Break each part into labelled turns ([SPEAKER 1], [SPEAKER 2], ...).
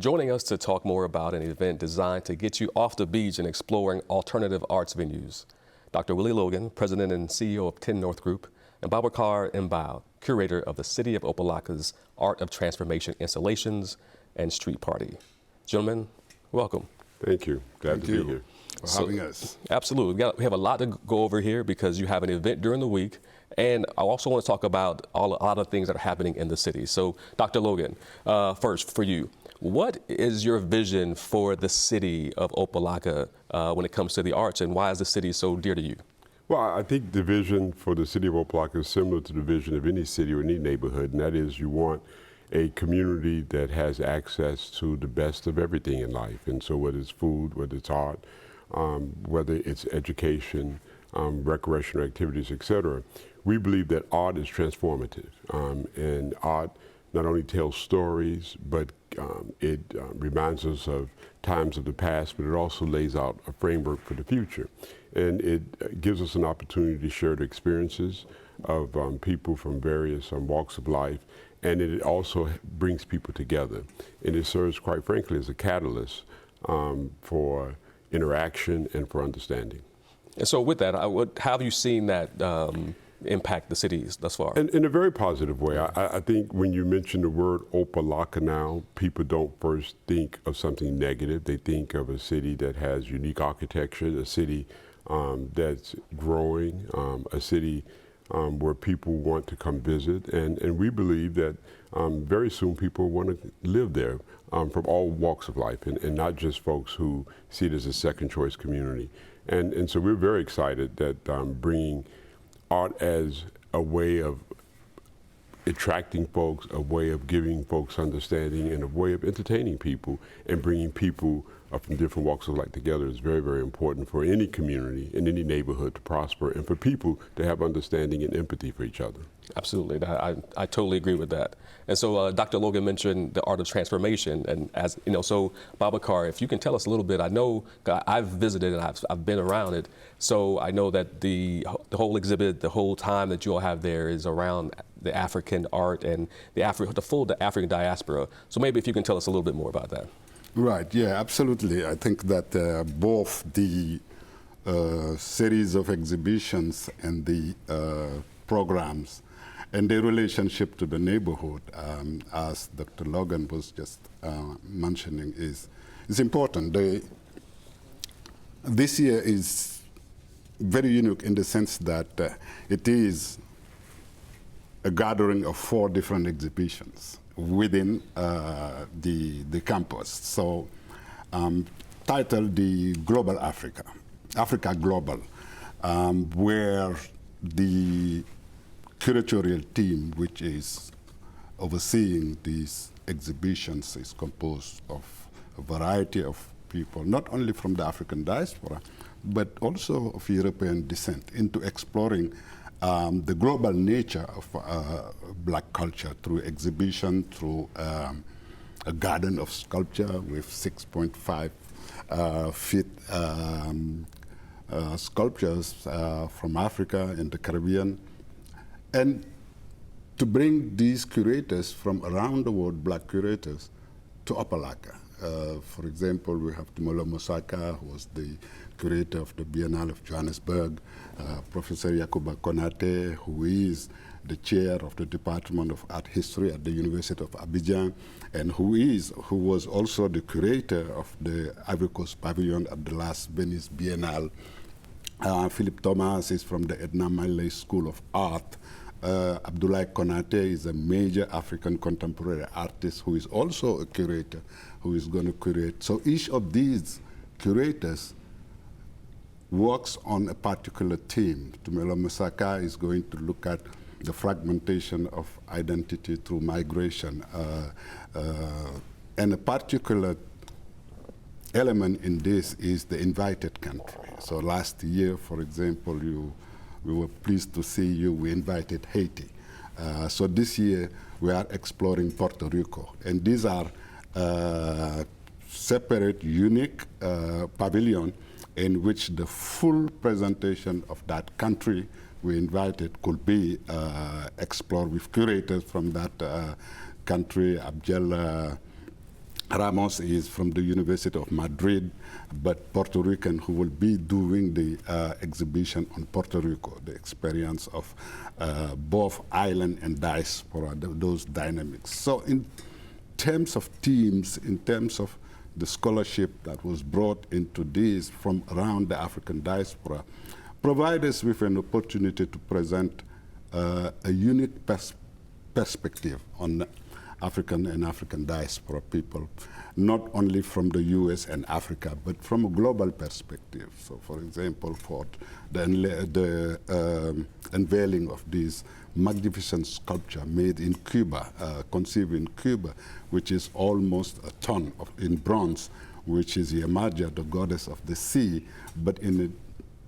[SPEAKER 1] Joining us to talk more about an event designed to get you off the beach and exploring alternative arts venues. Dr. Willie Logan, President and CEO of 10 North Group, and Babacar M'Bow, Curator of the City of Opa-locka's Art of Transformation Installations and Street Party. Gentlemen, welcome.
[SPEAKER 2] Thank you. Glad to be here.
[SPEAKER 3] For having us.
[SPEAKER 1] Absolutely. We have a lot to go over here because you have an event during the week, and I also want to talk about a lot of things that are happening in the city. So, Dr. Logan, first for you, what is your vision for the city of Opalocka when it comes to the arts, and why is the city so dear to you?
[SPEAKER 2] Well, I think the vision for the city of Opalocka is similar to the vision of any city or any neighborhood, and that is you want a community that has access to the best of everything in life. And so whether it's food, whether it's art, whether it's education, recreational activities, etc. We believe that art is transformative, and art not only tells stories, but it reminds us of times of the past, but it also lays out a framework for the future. And it gives us an opportunity to share the experiences of people from various walks of life, and it also brings people together. And it serves, quite frankly, as a catalyst for interaction and for understanding.
[SPEAKER 1] And so with that, how have you seen that impact the cities thus far?
[SPEAKER 2] In a very positive way. I think when you mention the word Opalocka now, people don't first think of something negative. They think of a city that has unique architecture, a city that's growing, a city where people want to come visit. And we believe that very soon people want to live there from all walks of life, and not just folks who see it as a second choice community. And so we're very excited that bringing art as a way of attracting folks, a way of giving folks understanding, and a way of entertaining people and bringing people from different walks of life together is very, very important for any community in any neighborhood to prosper, and for people to have understanding and empathy for each other.
[SPEAKER 1] Absolutely, I totally agree with that. And so Dr. Logan mentioned the art of transformation, and as you know, so Babacar, if you can tell us a little bit. I know I've visited and I've been around it, so I know that the whole exhibit, the whole time that you all have there is around the African art and the African diaspora. So maybe if you can tell us a little bit more about that.
[SPEAKER 3] Right, yeah, absolutely. I think that both the series of exhibitions and the programs and their relationship to the neighborhood, as Dr. Logan was just mentioning, is important. This year is very unique in the sense that it is a gathering of 4 different exhibitions within the campus. So titled the Global Africa Global, where the curatorial team, which is overseeing these exhibitions, is composed of a variety of people, not only from the African diaspora, but also of European descent, into exploring the global nature of black culture through exhibition, through a garden of sculpture with 6.5 feet sculptures from Africa and the Caribbean, and to bring these curators from around the world, black curators, to Opalocka. For example, we have Tumolo Mosaka, who was the curator of the Biennale of Johannesburg, Professor Yakuba Konate, who is the chair of the Department of Art History at the University of Abidjan, and who was also the curator of the Ivory Coast Pavilion at the last Venice Biennale. Philip Thomas is from the Edna Miley School of Art. Abdoulaye Konate is a major African contemporary artist who is also a curator, who is going to curate. So each of these curators works on a particular theme. Tumelo Mosaka is going to look at the fragmentation of identity through migration, and a particular element in this is the invited country. So last year, for example, we were pleased to see we invited Haiti. So this year we are exploring Puerto Rico, and these are separate, unique pavilion in which the full presentation of that country we invited could be explored with curators from that country. Abdel Ramos is from the University of Madrid, but Puerto Rican, who will be doing the exhibition on Puerto Rico, the experience of both island and diaspora, those dynamics. So in terms of teams, in terms of the scholarship that was brought into this from around the African diaspora, provide us with an opportunity to present a unique perspective on African and African diaspora people, not only from the US and Africa, but from a global perspective. So for example, for the unveiling of this magnificent sculpture made in Cuba, conceived in Cuba, which is almost a ton in bronze, which is Yamaja, the goddess of the sea, but in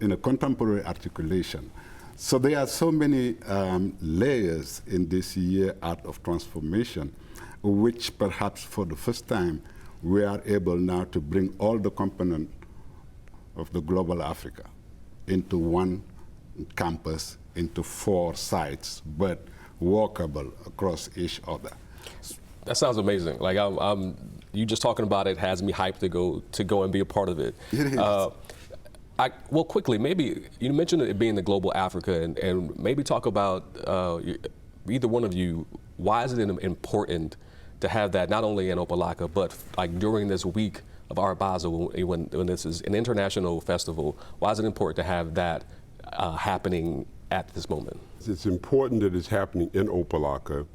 [SPEAKER 3] a contemporary articulation. So there are so many layers in this year Art of Transformation, which perhaps for the first time we are able now to bring all the components of the global Africa into one campus, into 4 sites, but walkable across each other.
[SPEAKER 1] That sounds amazing. Like you just talking about it has me hyped to go and be a part of it.
[SPEAKER 3] It is.
[SPEAKER 1] Well, quickly, maybe you mentioned it being the global Africa, and maybe talk about either one of you. Why is it important to have that not only in Opalocka, but like during this week of Art Basel, when this is an international festival? Why is it important to have that happening at this moment?
[SPEAKER 2] It's important that it's happening in Opalocka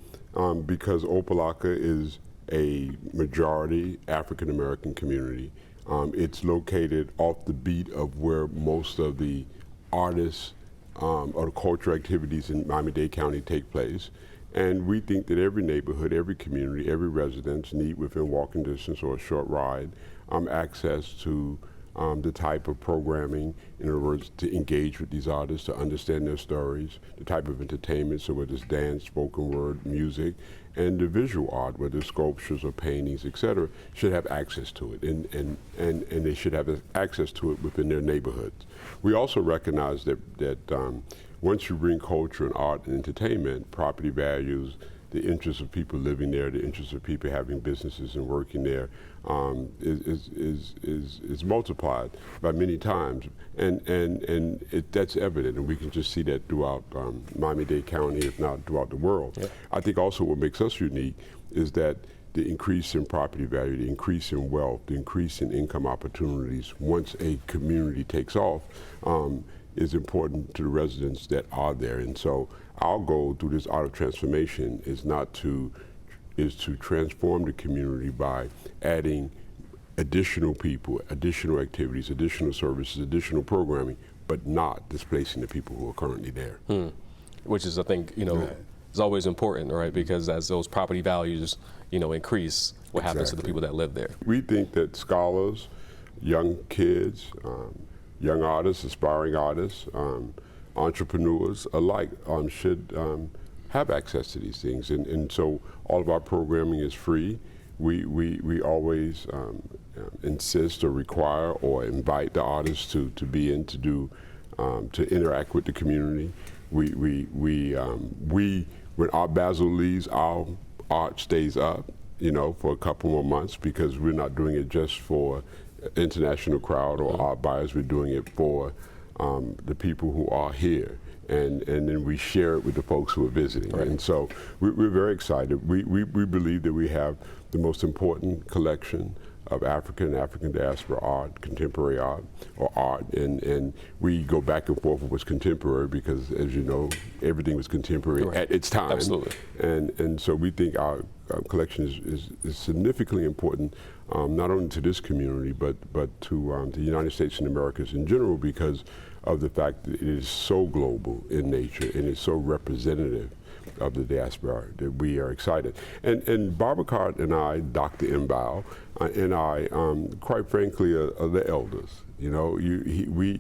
[SPEAKER 2] because Opalocka is a majority African American community. It's located off the beat of where most of the artists or the cultural activities in Miami-Dade County take place. And we think that every neighborhood, every community, every residence need within walking distance or a short ride access to the type of programming, in other words, to engage with these artists, to understand their stories, the type of entertainment, so whether it's dance, spoken word, music, and the visual art, whether it's sculptures or paintings, et cetera, should have access to it, and they should have access to it within their neighborhoods. We also recognize that once you bring culture and art and entertainment, property values, the interests of people living there, the interests of people having businesses and working there is multiplied by many times, and that's evident, and we can just see that throughout Miami-Dade County, if not throughout the world. Yeah. I think also what makes us unique is that the increase in property value, the increase in wealth, the increase in income opportunities once a community takes off is important to the residents that are there. And so our goal through this Art of Transformation is to transform the community by adding additional people, additional activities, additional services, additional programming, but not displacing the people who are currently there.
[SPEAKER 1] Which is, I think, is always important, right? Because as those property values, increase, what happens to the people that live there?
[SPEAKER 2] We think that scholars, young kids, young artists, aspiring artists, entrepreneurs alike should have access to these things, and so all of our programming is free. We always insist or require or invite the artists to be in, to do to interact with the community. When Art Basel leaves, our art stays up, for a couple more months, because we're not doing it just for international crowd or art buyers. We're doing it for the people who are here, and then we share it with the folks who are visiting. Right. And so we're very excited. We believe that we have the most important collection of African diaspora art, contemporary art, or art, and we go back and forth with what's contemporary because, as you know, everything was contemporary at its time.
[SPEAKER 1] Absolutely.
[SPEAKER 2] And so we think our collection is significantly important, not only to this community, but to the United States and Americas in general, because of the fact that it is so global in nature and it's so representative of the diaspora that we are excited. And Babacar and I, Dr. M'Bow, and I, quite frankly, are the elders. We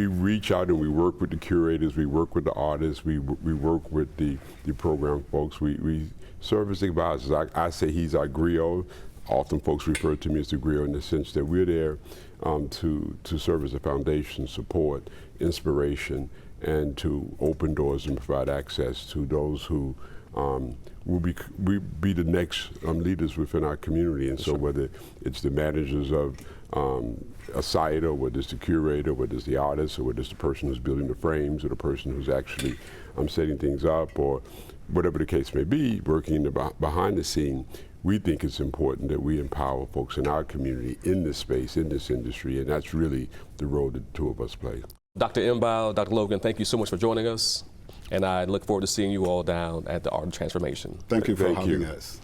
[SPEAKER 2] reach out and we work with the curators, we work with the artists, we work with the program folks. We serve as advisors. I say he's our griot. Often folks refer to me as the griot in the sense that we're there to serve as a foundation, support, inspiration, and to open doors and provide access to those who will be the next leaders within our community. And so whether it's the managers of a site, or whether it's the curator, whether it's the artist, or whether it's the person who's building the frames, or the person who's actually setting things up, or whatever the case may be, working in behind the scene, we think it's important that we empower folks in our community in this space, in this industry, and that's really the role that the two of us play.
[SPEAKER 1] Dr. M'Bow, Dr. Logan, thank you so much for joining us, and I look forward to seeing you all down at the Art of Transformation.
[SPEAKER 3] Thank you for
[SPEAKER 2] Thank
[SPEAKER 3] having
[SPEAKER 2] you.
[SPEAKER 3] us.